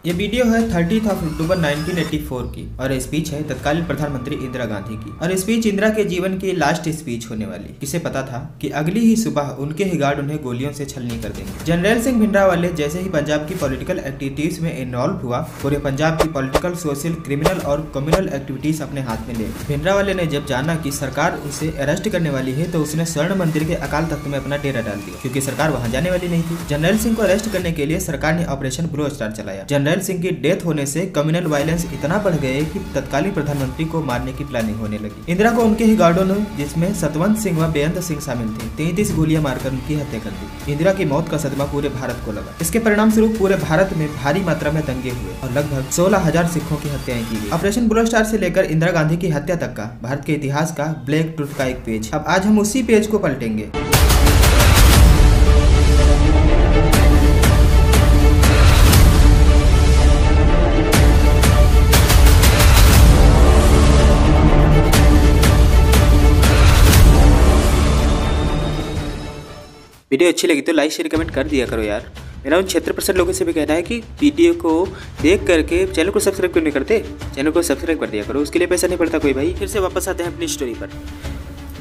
ये वीडियो है 30 अक्टूबर 1984 की और स्पीच है तत्कालीन प्रधानमंत्री इंदिरा गांधी की। और स्पीच इंदिरा के जीवन की लास्ट स्पीच होने वाली। किसे पता था कि अगली ही सुबह उनके ही गार्ड उन्हें गोलियों से छलनी कर देंगे। जनरल सिंह भिंडरावाले जैसे ही पंजाब की पॉलिटिकल एक्टिविटीज में इन्वॉल्व हुआ, पूरे पंजाब की पॉलिटिकल, सोशल, क्रिमिनल और कम्युनल एक्टिविटीज अपने हाथ में ले। भिंडरावाले ने जब जाना कि सरकार उसे अरेस्ट करने वाली है तो उसने स्वर्ण मंदिर के अकाल तख्त में अपना डेरा डाल दिया, क्योंकि सरकार वहां जाने वाली नहीं थी। जनरल सिंह को अरेस्ट करने के लिए सरकार ने ऑपरेशन ब्लू स्टार चलाया। जनरल सिंह की डेथ होने से कम्युनल वायलेंस इतना बढ़ गए कि तत्कालीन प्रधानमंत्री को मारने की प्लानिंग होने लगी। इंदिरा को उनके ही गार्डों ने, जिसमें सतवंत सिंह व बेअंत सिंह शामिल थे, 33 गोलियां मारकर उनकी हत्या कर दी। इंदिरा की मौत का सदमा पूरे भारत को लगा। इसके परिणाम स्वरूप पूरे भारत में भारी मात्रा में दंगे हुए और लगभग 16,000 सिखों की हत्याएं की गई। ऑपरेशन ब्लू स्टार से लेकर इंदिरा गांधी की हत्या तक का भारत के इतिहास का ब्लैक ट्रुथ का एक पेज। अब आज हम उसी पेज को पलटेंगे। वीडियो अच्छी लगी तो लाइक शेयर कमेंट कर दिया करो यार। मेरा उन 76% लोगों से भी कहना है कि वीडियो को देख करके चैनल को सब्सक्राइब क्यों नहीं करते। चैनल को सब्सक्राइब कर दिया करो, उसके लिए पैसा नहीं पड़ता कोई भाई। फिर से वापस आते हैं अपनी स्टोरी पर।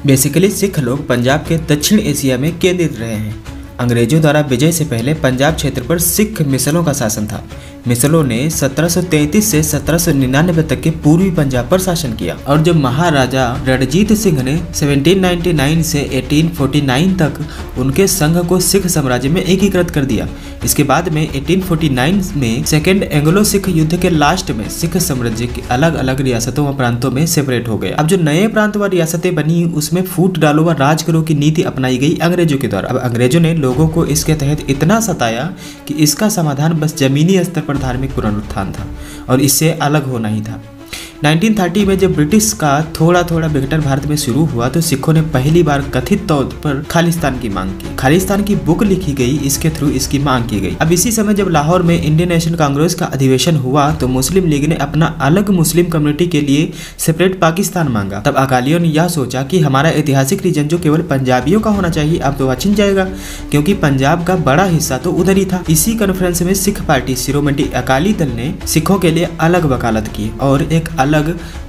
बेसिकली सिख लोग पंजाब के दक्षिण एशिया में केंद्रित रहे हैं। अंग्रेजों द्वारा विजय से पहले पंजाब क्षेत्र पर सिख मिसलों का शासन था। मिसलों ने 1733 से 1799 तक के पूर्वी पंजाब पर शासन किया और जब महाराजा रणजीत सिंह ने 1799 से 1849 तक उनके संघ को सिख साम्राज्य में एकीकृत कर दिया। इसके बाद में 1849 में सेकेंड एंग्लो सिख युद्ध के लास्ट में सिख साम्राज्य के अलग अलग रियासतों व प्रांतों में सेपरेट हो गया। अब जो नए प्रांत व रियासतें बनी उसमें फूट डालो व राज करो की नीति अपनाई गई अंग्रेजों के द्वारा। अब अंग्रेजों ने लोगों को इसके तहत इतना सताया कि इसका समाधान बस जमीनी स्तर पर धार्मिक पुनरुत्थान था और इससे अलग होना ही था। 1930 में जब ब्रिटिश का थोड़ा थोड़ा विघटन भारत में शुरू हुआ तो सिखों ने पहली बार कथित तौर पर खालिस्तान की मांग की। खालिस्तान की बुक लिखी गई, इसके थ्रू इसकी मांग की गई। अब इसी समय जब लाहौर में इंडियन नेशनल कांग्रेस का अधिवेशन हुआ तो मुस्लिम लीग ने अपना अलग मुस्लिम कम्युनिटी के लिए सेपरेट पाकिस्तान मांगा। तब अकालियों ने यह सोचा कि हमारा ऐतिहासिक रीजन जो केवल पंजाबियों का होना चाहिए अब तो छिन जाएगा, क्योंकि पंजाब का बड़ा हिस्सा तो उधर ही था। इसी कॉन्फ्रेंस में सिख पार्टी शिरोमणि अकाली दल ने सिखों के लिए अलग वकालत की और एक अलग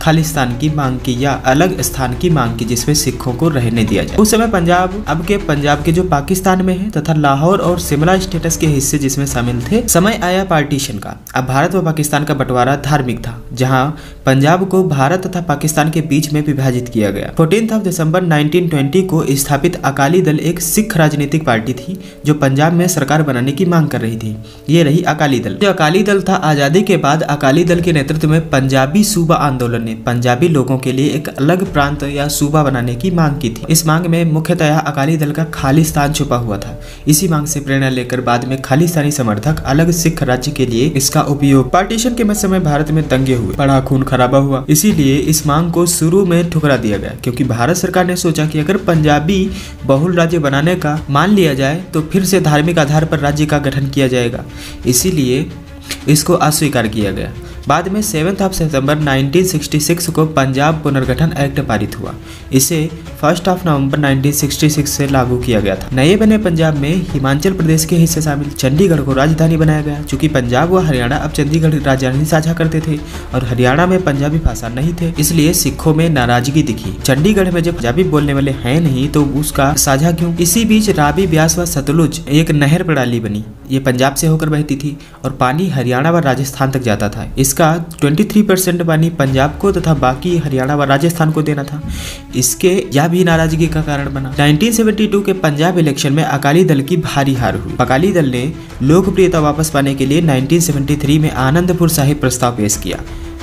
खालिस्तान की मांग की या अलग स्थान की मांग की जिसमें सिखों को रहने दिया जाए। उस समय पंजाब अब के पंजाब के जो पाकिस्तान में है तथा लाहौर और शिमला स्टेटस के हिस्से जिसमें शामिल थे। समय आया पार्टीशन का। अब भारत व पाकिस्तान का बंटवारा धार्मिक था, जहां पंजाब को भारत तथा पाकिस्तान के बीच में विभाजित किया गया। 14 दिसंबर 1920 को स्थापित अकाली दल एक सिख राजनीतिक पार्टी थी जो पंजाब में सरकार बनाने की मांग कर रही थी। ये रही अकाली दल। जो अकाली दल था, आजादी के बाद अकाली दल के नेतृत्व में पंजाबी सूबा आंदोलन ने पंजाबी लोगों के लिए एक अलग प्रांत या सूबा बनाने की मांग की थी। इस मांग में मुख्यतः अकाली दल का खालिस्तान छुपा हुआ था। इसी मांग से प्रेरणा लेकर बाद में खालिस्तानी समर्थक अलग सिख राज्य के लिए इसका उपयोग। पार्टीशन के समय भारत में दंगे हुए, बड़ा खून खराबा हुआ, इसीलिए इस मांग को शुरू में ठुकरा दिया गया, क्योंकि भारत सरकार ने सोचा कि अगर पंजाबी बहुल राज्य बनाने का मान लिया जाए तो फिर से धार्मिक आधार पर राज्य का गठन किया जाएगा, इसीलिए इसको अस्वीकार किया गया। बाद में 7 सितंबर 1966 को पंजाब पुनर्गठन एक्ट पारित हुआ। इसे 1 नवंबर 1966 से लागू किया गया था। नए बने पंजाब में हिमाचल प्रदेश के हिस्से शामिल। चंडीगढ़ को राजधानी बनाया गया। चूंकि पंजाब व हरियाणा अब चंडीगढ़ राजधानी साझा करते थे और हरियाणा में पंजाबी भाषा नहीं थे, इसलिए सिखों में नाराजगी दिखी। चंडीगढ़ में जब पंजाबी बोलने वाले हैं नहीं तो उसका साझा क्यों। इसी बीच रावी, ब्यास व सतलुज एक नहर प्रणाली बनी। ये पंजाब से होकर बहती थी और पानी हरियाणा व राजस्थान तक जाता था। इसका 23% पानी पंजाब को तथा बाकी हरियाणा व राजस्थान को देना था। इसके यह भी नाराजगी का कारण बना। 1972 के पंजाब इलेक्शन में अकाली दल की भारी हार हुई। अकाली दल ने लोकप्रियता वापस पाने के लिए 1973 में आनंदपुर साहिब प्रस्ताव पेश किया।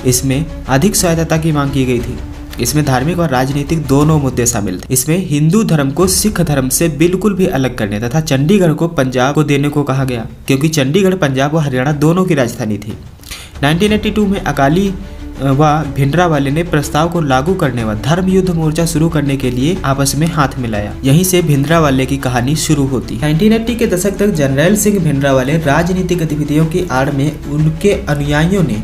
इसमें अधिक स्वायत्तता की मांग की गई थी। इसमें धार्मिक और राजनीतिक दोनों मुद्दे शामिल थे। इसमें हिंदू धर्म को सिख धर्म से बिल्कुल भी अलग करने तथा चंडीगढ़ को पंजाब को देने को कहा गया, क्योंकि चंडीगढ़ पंजाब व हरियाणा दोनों की राजधानी थी। 1982 में अकाली व भिंडरावाले ने प्रस्ताव को लागू करने व धर्म युद्ध मोर्चा शुरू करने के लिए आपस में हाथ मिलाया। यहीं से भिंडरावाले की कहानी शुरू होती। 1980 के दशक तक जनरल सिंह भिंडरावाले राजनीतिक गतिविधियों की आड़ में उनके अनुयायियों ने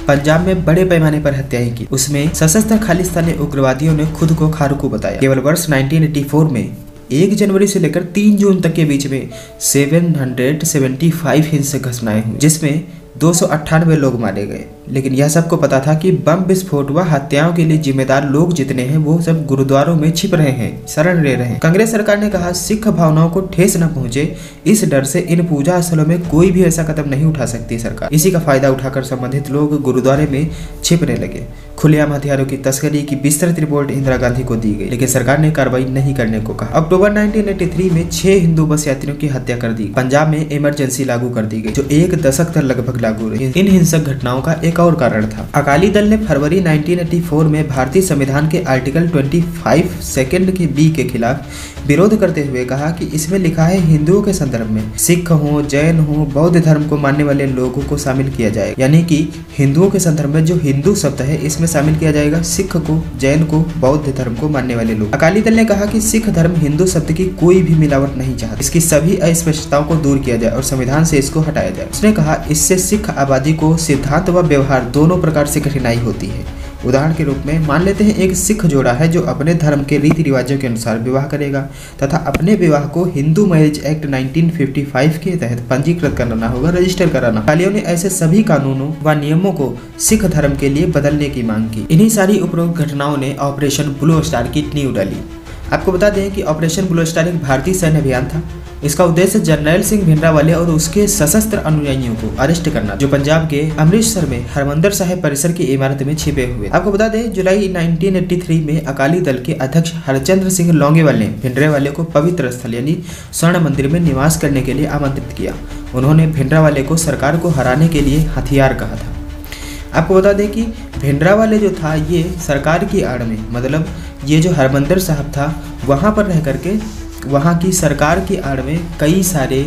पंजाब में बड़े पैमाने पर हत्याएं की। उसमें सशस्त्र खालिस्तानी उग्रवादियों ने खुद को खारुकू बताया। केवल वर्ष 1984 में 1 जनवरी से लेकर 3 जून तक के बीच में 775 हिंसक घटनाएं हुई, जिसमें 298 लोग मारे गए। लेकिन यह सबको पता था कि बम विस्फोट व हत्याओं के लिए जिम्मेदार लोग जितने हैं वो सब गुरुद्वारों में छिप रहे हैं, शरण ले रहे हैं। कांग्रेस सरकार ने कहा सिख भावनाओं को ठेस न पहुंचे, इस डर से इन पूजा स्थलों में कोई भी ऐसा कदम नहीं उठा सकती सरकार। इसी का फायदा उठाकर संबंधित लोग गुरुद्वारे में छिपने लगे। खुलेआम हथियारों की तस्करी की विस्तृत रिपोर्ट इंदिरा गांधी को दी गई, लेकिन सरकार ने कार्रवाई नहीं करने को कहा। अक्टूबर 1983 में 6 हिंदू बस यात्रियों की हत्या कर दी। पंजाब में इमरजेंसी लागू कर दी गई, जो 1 दशक तक लगभग लागू रही। इन हिंसक घटनाओं का एक और कारण था। अकाली दल ने फरवरी 1984 में भारतीय संविधान के आर्टिकल 25 सेकंड के बी के खिलाफ विरोध करते हुए कहा कि इसमें लिखा है हिंदुओं के संदर्भ में सिख हो, जैन हो, बौद्ध धर्म को मानने वाले लोगों को शामिल किया जाएगा। यानी कि हिंदुओं के संदर्भ में जो हिंदू शब्द है इसमें शामिल किया जाएगा सिख को, जैन को, बौद्ध धर्म को मानने वाले लोग। अकाली दल ने कहा कि सिख धर्म हिंदू शब्द की कोई भी मिलावट नहीं चाहता, इसकी सभी अस्पष्टताओं को दूर किया जाए और संविधान से इसको हटाया जाए। उसने कहा इससे सिख आबादी को सिद्धांत व व्यवहार दोनों प्रकार से कठिनाई होती है। उदाहरण के रूप में मान लेते हैं एक सिख जोड़ा है जो अपने धर्म के रीति रिवाजों के अनुसार विवाह करेगा तथा अपने विवाह को हिंदू मैरिज एक्ट 1955 के तहत पंजीकृत कराना होगा, रजिस्टर कराना। अकालियों ने ऐसे सभी कानूनों व नियमों को सिख धर्म के लिए बदलने की मांग की। इन्हीं सारी उपरोक्त घटनाओं ने ऑपरेशन ब्लू स्टार की नींव डाली। आपको बता दें कि ऑपरेशन ब्लू स्टार एक भारतीय सैन्य अभियान था। इसका उद्देश्य जर्नैल सिंह भिंडरावाले और उसके सशस्त्र अनुयायियों को अरेस्ट करना, जो पंजाब के अमृतसर में हरमंदिर साहिब परिसर की इमारत में छिपे हुए। आपको बता दें जुलाई 1983 में अकाली दल के अध्यक्ष हरचंद्र सिंह लौंगेवाल ने भिंडरावाले को पवित्र स्थल यानी स्वर्ण मंदिर में निवास करने के लिए आमंत्रित किया। उन्होंने भिंडरावाले को सरकार को हराने के लिए हथियार कहा था। आपको बता दें कि भिंडरावाले जो था ये सरकार की आड़ में, मतलब ये जो हरमंदिर साहब था वहाँ पर रह करके वहाँ की सरकार की आड़ में कई सारे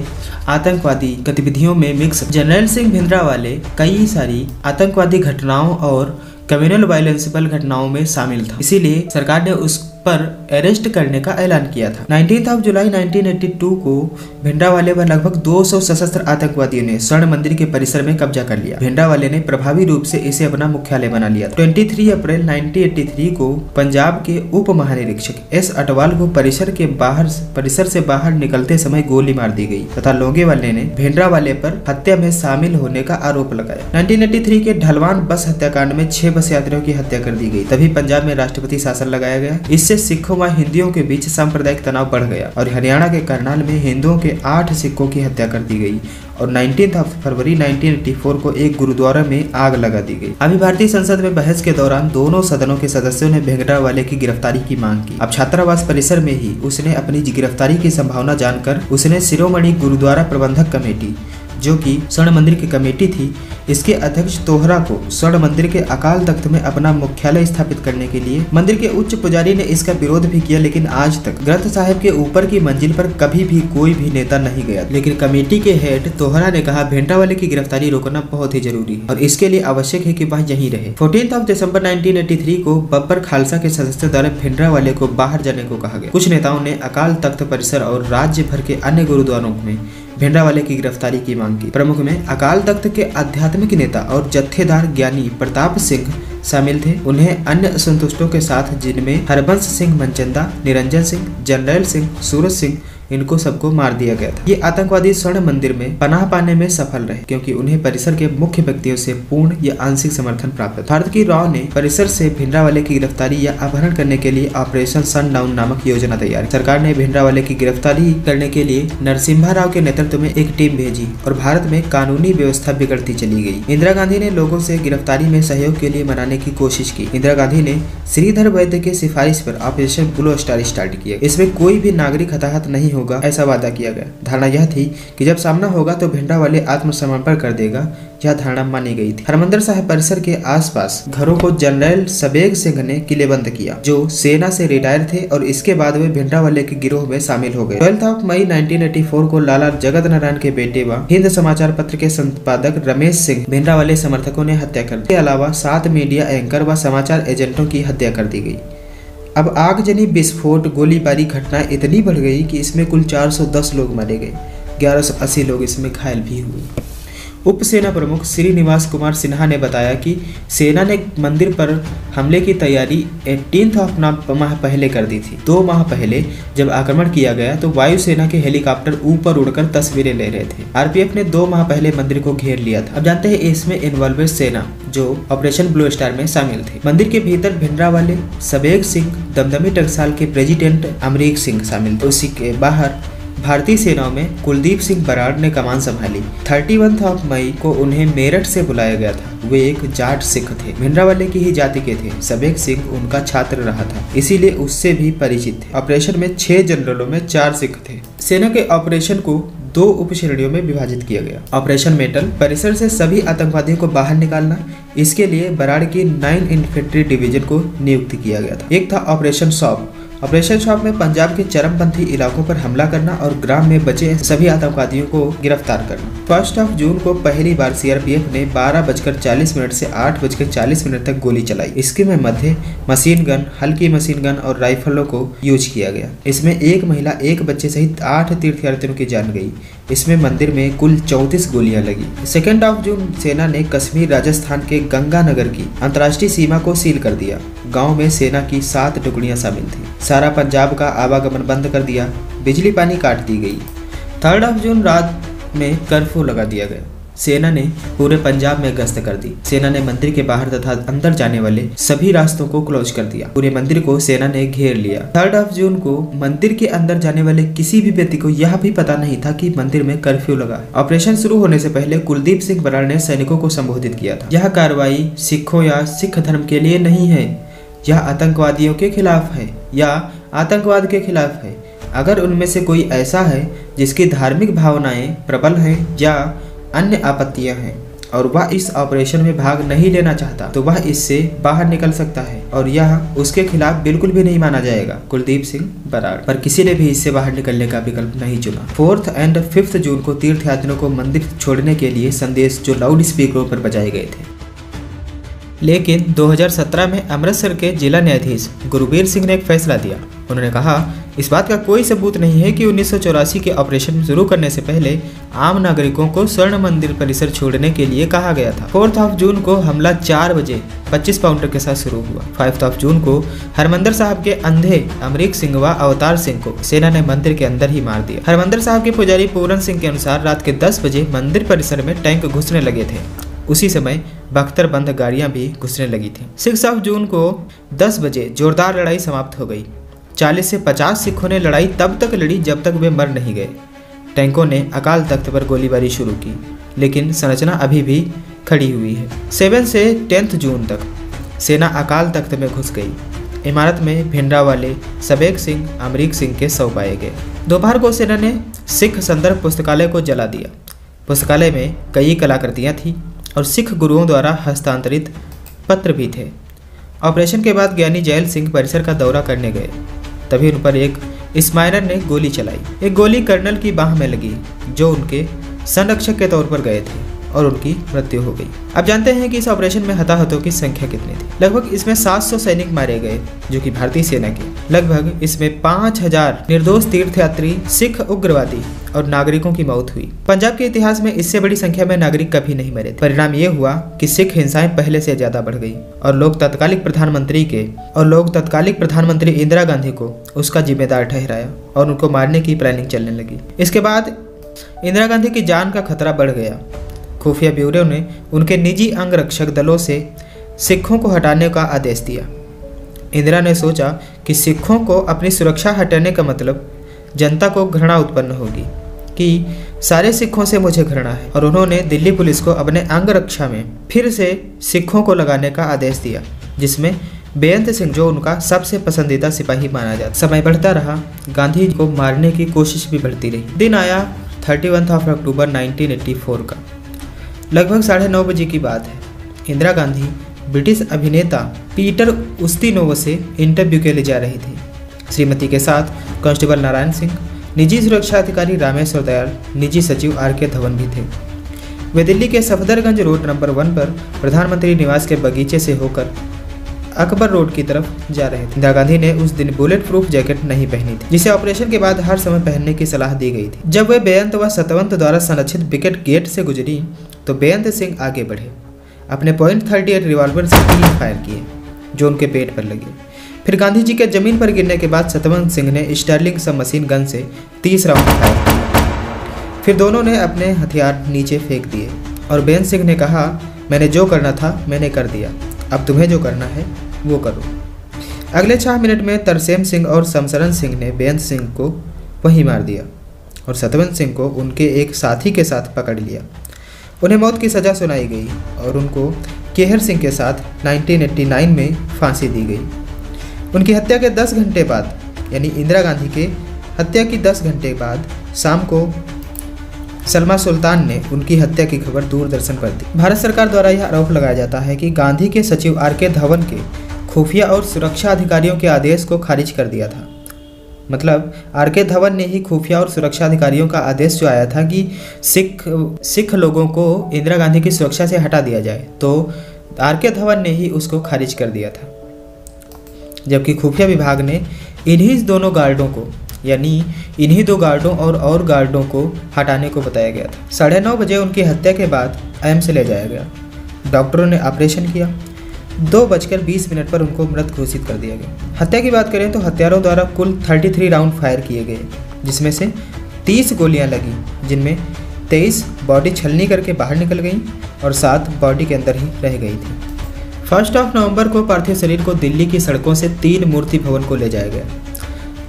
आतंकवादी गतिविधियों में मिक्स। जर्नैल सिंह भिंडरावाले कई सारी आतंकवादी घटनाओं और कम्युनल वायलेंसिबल घटनाओं में शामिल था, इसीलिए सरकार ने उस पर अरेस्ट करने का ऐलान किया था। 19 जुलाई 1982 को भिंडरावाले व लगभग 200 सशस्त्र आतंकवादियों ने स्वर्ण मंदिर के परिसर में कब्जा कर लिया। भिंडरावाले ने प्रभावी रूप से इसे अपना मुख्यालय बना लिया। 23 अप्रैल 1983 को पंजाब के उप महानिरीक्षक एस अटवाल को परिसर से बाहर निकलते समय गोली मार दी गई तथा लौंगेवाले ने भिंडरावाले पर हत्या में शामिल होने का आरोप लगाया। 1983 के ढलवान बस हत्याकांड में 6 बस यात्रियों की हत्या कर दी गई। तभी पंजाब में राष्ट्रपति शासन लगाया गया। इससे सिखों व हिंदुओं के बीच सांप्रदायिक तनाव बढ़ गया और हरियाणा के करनाल में हिंदुओं के 8 सिखों की हत्या कर दी गई और 19 फरवरी 1984 को एक गुरुद्वारा में आग लगा दी गई। अभी भारतीय संसद में बहस के दौरान दोनों सदनों के सदस्यों ने भिंडरावाले की गिरफ्तारी की मांग की। अब छात्रावास परिसर में ही उसने अपनी गिरफ्तारी की संभावना जानकर उसने शिरोमणि गुरुद्वारा प्रबंधक कमेटी, जो कि स्वर्ण मंदिर की कमेटी थी, इसके अध्यक्ष तोहरा को स्वर्ण मंदिर के अकाल तख्त में अपना मुख्यालय स्थापित करने के लिए मंदिर के उच्च पुजारी ने इसका विरोध भी किया, लेकिन आज तक ग्रंथ साहिब के ऊपर की मंजिल पर कभी भी कोई भी नेता नहीं गया। लेकिन कमेटी के हेड तोहरा ने कहा भिंडरावाले की गिरफ्तारी रोकना बहुत ही जरूरी है और इसके लिए आवश्यक है कि वह यहीं रहे। 14 दिसंबर 1983 को बब्बर खालसा के सदस्यों द्वारा भिंडरावाले को बाहर जाने को कहा गया। कुछ नेताओं ने अकाल तख्त परिसर और राज्य भर के अन्य गुरुद्वारों में भिंडरावाले की गिरफ्तारी की मांग की। प्रमुख में अकाल तख्त के आध्यात्मिक नेता और जत्थेदार ज्ञानी प्रताप सिंह शामिल थे। उन्हें अन्य असंतुष्टों के साथ, जिनमें हरबंस सिंह मनचंदा, निरंजन सिंह, जर्नैल सिंह, सूरज सिंह, इनको सबको मार दिया गया था। ये आतंकवादी स्वर्ण मंदिर में पनाह पाने में सफल रहे क्योंकि उन्हें परिसर के मुख्य व्यक्तियों से पूर्ण या आंशिक समर्थन प्राप्त था। भारत की रॉ ने परिसर से भिंडरावाले की गिरफ्तारी या अपहरण करने के लिए ऑपरेशन सनडाउन नामक योजना तैयार की। सरकार ने भिंडरावाले की गिरफ्तारी करने के लिए नरसिम्हा राव के नेतृत्व में एक टीम भेजी और भारत में कानूनी व्यवस्था बिगड़ती चली गई। इंदिरा गांधी ने लोगों से गिरफ्तारी में सहयोग के लिए मनाने की कोशिश की। इंदिरा गांधी ने श्रीधर वैद्य के सिफारिश पर ऑपरेशन ब्लू स्टार स्टार्ट किया। इसमें कोई भी नागरिक हताहत नहीं होगा ऐसा वादा किया गया। धारणा यह थी कि जब सामना होगा तो भिंडरावाले आत्मसमर्पण कर देगा। यह धारणा मानी गई थी। हरमंदिर साहिब परिसर के आसपास घरों को जनरल सबेग सिंह ने किलेबंद किया, जो सेना से रिटायर थे और इसके बाद वे भिंडरावाले के गिरोह में शामिल हो गए। 12 मई 1984 को लाला जगत नारायण के बेटे व हिंद समाचार पत्र के संपादक रमेश सिंह भिंडरावाले समर्थकों ने हत्या कर दी। इसके अलावा 7 मीडिया एंकर व समाचार एजेंटों की हत्या कर दी गई। अब आगजनी विस्फोट गोलीबारी घटनाएं इतनी बढ़ गई कि इसमें कुल 410 लोग मारे गए, 1180 लोग इसमें घायल भी हुए। उप सेना प्रमुख श्रीनिवास कुमार सिन्हा ने बताया कि सेना ने मंदिर पर हमले की तैयारी 18 माह पहले कर दी थी। 2 माह पहले जब आक्रमण किया गया तो वायुसेना के हेलीकॉप्टर ऊपर उड़कर तस्वीरें ले रहे थे। आरपीएफ ने 2 माह पहले मंदिर को घेर लिया था। अब जानते हैं इसमें इन्वॉल्व सेना जो ऑपरेशन ब्लू स्टार में शामिल थे। मंदिर के भीतर भिंडरावाले सबेग सिंह, दमदमी टकसाल के प्रेसिडेंट अमरीक सिंह शामिल थे। उसी के बाहर भारतीय सेनाओं में कुलदीप सिंह बराड़ ने कमान संभाली। 31 मई को उन्हें मेरठ से बुलाया गया था। वे एक जाट सिख थे, भिंडरावाले की ही जाति के थे। सबेग सिंह उनका छात्र रहा था, इसीलिए उससे भी परिचित थे। ऑपरेशन में 6 जनरलों में 4 सिख थे। सेना के ऑपरेशन को 2 उप श्रेणियों में विभाजित किया गया। ऑपरेशन मेटल, परिसर से सभी आतंकवादियों को बाहर निकालना। इसके लिए बराड़ की 9 इन्फेंट्री डिवीजन को नियुक्त किया गया था। एक था ऑपरेशन सॉप। ऑपरेशन शॉप में पंजाब के चरमपंथी इलाकों पर हमला करना और ग्राम में बचे सभी आतंकवादियों को गिरफ्तार करना। 1 जून को पहली बार सीआरपीएफ ने 12:40 से 8:40 तक गोली चलाई। इसके में मध्य मशीन गन, हल्की मशीन गन और राइफलों को यूज किया गया। इसमें 1 महिला, 1 बच्चे सहित 8 तीर्थयात्रियों की जान गई। इसमें मंदिर में कुल 34 गोलियां लगी। 2 जून सेना ने कश्मीर राजस्थान के गंगानगर की अंतर्राष्ट्रीय सीमा को सील कर दिया। गांव में सेना की 7 टुकड़ियां शामिल थी। सारा पंजाब का आवागमन बंद कर दिया। बिजली पानी काट दी गई। 3 जून रात में कर्फ्यू लगा दिया गया। सेना ने पूरे पंजाब में गश्त कर दी। सेना ने मंदिर के बाहर तथा अंदर जाने वाले सभी रास्तों को क्लोज कर दिया। पूरे मंदिर को सेना ने घेर लिया। 3 जून को मंदिर के अंदर जाने वाले किसी भी व्यक्ति को यह भी पता नहीं था कि मंदिर में कर्फ्यू लगा। ऑपरेशन शुरू होने से पहले कुलदीप सिंह बराड़ ने सैनिकों को संबोधित किया था। यह कार्रवाई सिखों या सिख धर्म के लिए नहीं है, यह आतंकवादियों के खिलाफ है या आतंकवाद के खिलाफ है। अगर उनमें से कोई ऐसा है जिसकी धार्मिक भावनाएं प्रबल हैं या अन्य आपत्तियां हैं और वह इस ऑपरेशन में भाग नहीं लेना चाहता तो वह इससे बाहर निकल सकता है और यह उसके खिलाफ बिल्कुल भी नहीं माना जाएगा। कुलदीप सिंह बराड़। पर किसी ने भी इससे बाहर निकलने का विकल्प नहीं चुना। 4 और 5 जून को तीर्थयात्रियों को मंदिर छोड़ने के लिए संदेश जो लाउड स्पीकरों पर बजाए गए थे। लेकिन 2017 में अमृतसर के जिला न्यायाधीश गुरबीर सिंह ने एक फैसला दिया। उन्होंने कहा, इस बात का कोई सबूत नहीं है कि 1984 के ऑपरेशन शुरू करने से पहले आम नागरिकों को स्वर्ण मंदिर परिसर छोड़ने के लिए कहा गया था। 4 जून को हमला 4 बजे 25 पाउंडर के साथ शुरू हुआ। 5 जून को हरमंदिर साहब के अंधे अमरीक सिंह व अवतार सिंह को सेना ने मंदिर के अंदर ही मार दिया। हरमंदिर साहब के पुजारी पूरन सिंह के अनुसार रात के 10 बजे मंदिर परिसर में टैंक घुसने लगे थे। उसी समय बख्तरबंद गाड़ियां भी घुसने लगी थी। 6 जून को 10 बजे जोरदार लड़ाई समाप्त हो गई। 40 से 50 सिखों ने लड़ाई तब तक लड़ी जब तक वे मर नहीं गए। टैंकों ने अकाल तख्त पर गोलीबारी शुरू की, लेकिन संरचना अभी भी खड़ी हुई है। 7 से 10 जून तक सेना अकाल तख्त में घुस गई। इमारत में भिंडरावाले, सबेग सिंह, अमरीक सिंह के शव पाए गए। दोपहर को सेना ने सिख संदर्भ पुस्तकालय को जला दिया। पुस्तकालय में कई कलाकृतियाँ थीं और सिख गुरुओं द्वारा हस्तांतरित पत्र भी थे। ऑपरेशन के बाद ज्ञानी जैल सिंह परिसर का दौरा करने गए, तभी उन पर एक स्माइनर ने गोली चलाई। एक गोली कर्नल की बाह में लगी जो उनके संरक्षक के तौर पर गए थे और उनकी मृत्यु हो गई। अब जानते हैं कि इस ऑपरेशन में हताहतों की संख्या कितनी थी। लगभग इसमें 700 सैनिक मारे गए जो कि भारतीय सेना के। लगभग इसमें 5000 निर्दोष तीर्थयात्री, सिख उग्रवादी और नागरिकों की मौत हुई। पंजाब के इतिहास में इससे बड़ी संख्या में नागरिक कभी नहीं मरे। परिणाम ये हुआ कि सिख हिंसाएं पहले से ज्यादा बढ़ गई और लोग तत्कालिक प्रधानमंत्री इंदिरा गांधी को उसका जिम्मेदार ठहराया और उनको मारने की प्लानिंग चलने लगी। इसके बाद इंदिरा गांधी की जान का खतरा बढ़ गया। खुफिया ब्यूरो ने उनके निजी अंगरक्षक दलों से सिखों को हटाने का आदेश दिया। इंदिरा ने सोचा कि सिखों को अपनी सुरक्षा हटाने का मतलब जनता को घृणा उत्पन्न होगी कि सारे सिखों से मुझे घृणा है, और उन्होंने दिल्ली पुलिस को अपने अंगरक्षा में फिर से सिखों को लगाने का आदेश दिया, जिसमें बेअंत सिंह जो उनका सबसे पसंदीदा सिपाही माना जाता। समय बढ़ता रहा, गांधी को मारने की कोशिश भी बढ़ती रही। दिन आया 31 अक्टूबर 1984 का। लगभग 9:30 बजे की बात है। इंदिरा गांधी ब्रिटिश अभिनेता पीटर उस्तिनोव से इंटरव्यू के लिए जा रही थी। श्रीमती के साथ कांस्टेबल नारायण सिंह, निजी सुरक्षा अधिकारी रामेश्वर दयाल, निजी सचिव आर.के. धवन भी थे। वे दिल्ली के सफदरगंज रोड नंबर 1 पर प्रधानमंत्री निवास के बगीचे से होकर अकबर रोड की तरफ जा रहे थे। इंदिरा गांधी ने उस दिन बुलेट प्रूफ जैकेट नहीं पहनी थी, जिसे ऑपरेशन के बाद हर समय पहनने की सलाह दी गई थी। जब वे बेअंत व सतवंत द्वारा संरक्षित विकेट गेट से गुजरी तो बेअंत सिंह आगे बढ़े। अपने .38 रिवॉल्वर से 3 फायर किए जो उनके पेट पर लगे। फिर गांधी जी के जमीन पर गिरने के बाद सतवंत सिंह ने स्टर्लिंग सब मशीन गन से 30 राउंड फायर किए। फिर दोनों ने अपने हथियार नीचे फेंक दिए और बेअंत सिंह ने कहा, मैंने जो करना था मैंने कर दिया, अब तुम्हें जो करना है वो करो। अगले 6 मिनट में तरसेम सिंह और शमशरण सिंह ने बेअंत सिंह को वहीं मार दिया और सतवंत सिंह को उनके एक साथी के साथ पकड़ लिया। उन्हें मौत की सज़ा सुनाई गई और उनको केहर सिंह के साथ 1989 में फांसी दी गई। उनकी हत्या के 10 घंटे बाद, यानी इंदिरा गांधी के हत्या की 10 घंटे बाद शाम को सलमा सुल्तान ने उनकी हत्या की खबर दूरदर्शन पर दी। भारत सरकार द्वारा यह आरोप लगाया जाता है कि गांधी के सचिव आर.के. धवन के खुफिया और सुरक्षा अधिकारियों के आदेश को खारिज कर दिया था। मतलब आर.के. धवन ने ही खुफिया और सुरक्षा अधिकारियों का आदेश जो आया था कि सिख लोगों को इंदिरा गांधी की सुरक्षा से हटा दिया जाए, तो आर.के. धवन ने ही उसको खारिज कर दिया था। जबकि खुफिया विभाग ने इन्हीं दोनों गार्डों को, यानी इन्हीं 2 गार्डों और गार्डों को हटाने को बताया गया था। 9:30 बजे उनकी हत्या के बाद एम्स ले जाया गया। डॉक्टरों ने ऑपरेशन किया। 2:20 पर उनको मृत घोषित कर दिया गया। हत्या की बात करें तो हत्यारों द्वारा कुल 33 राउंड फायर किए गए, जिसमें से 30 गोलियां लगी, जिनमें 23 बॉडी छलनी करके बाहर निकल गई और 7 बॉडी के अंदर ही रह गई थी। 1 नवंबर को पार्थिव शरीर को दिल्ली की सड़कों से 3 मूर्ति भवन को ले जाया गया।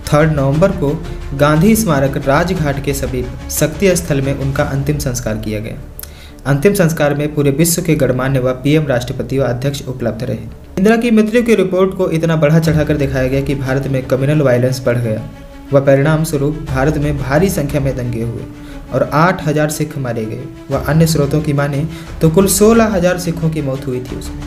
3 नवंबर को गांधी स्मारक राजघाट के समीप शक्ति स्थल में उनका अंतिम संस्कार किया गया। अंतिम संस्कार में पूरे विश्व के गणमान्य व पीएम, राष्ट्रपति व अध्यक्ष उपलब्ध रहे। इंदिरा की मृत्यु की रिपोर्ट को इतना बढ़ा चढ़ाकर दिखाया गया कि भारत में कम्युनल वायलेंस बढ़ गया व परिणाम स्वरूप भारत में भारी संख्या में दंगे हुए और 8,000 सिख मारे गए व अन्य स्रोतों की माने तो कुल 16,000 सिखों की मौत हुई थी उसमें।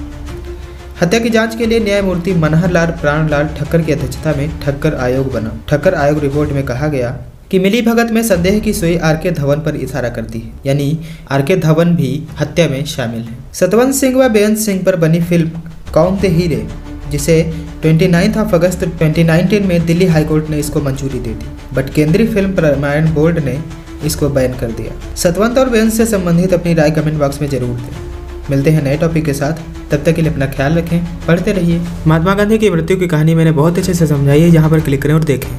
हत्या की जांच के लिए न्यायमूर्ति मनहर लाल प्राणलाल ठक्कर की अध्यक्षता में ठक्कर आयोग बना। ठक्कर आयोग रिपोर्ट में कहा गया कि मिली भगत में संदेह की सुई आर.के. धवन पर इशारा करती है, यानी आर.के. धवन भी हत्या में शामिल है। सतवंत सिंह व बेअंत सिंह पर बनी फिल्म कौन थे हीरे, जिसे 29 अगस्त 2019 में दिल्ली हाईकोर्ट ने इसको मंजूरी दे दी, बट केंद्रीय फिल्म प्रमाणन बोर्ड ने इसको बैन कर दिया। सतवंत और बेअंत से संबंधित अपनी राय कमेंट बॉक्स में जरूर दें। मिलते हैं नए टॉपिक के साथ, तब तक के लिए अपना ख्याल रखें, पढ़ते रहिए। महात्मा गांधी की मृत्यु की कहानी मैंने बहुत अच्छे से समझाई है, यहाँ पर क्लिक करें और देखें।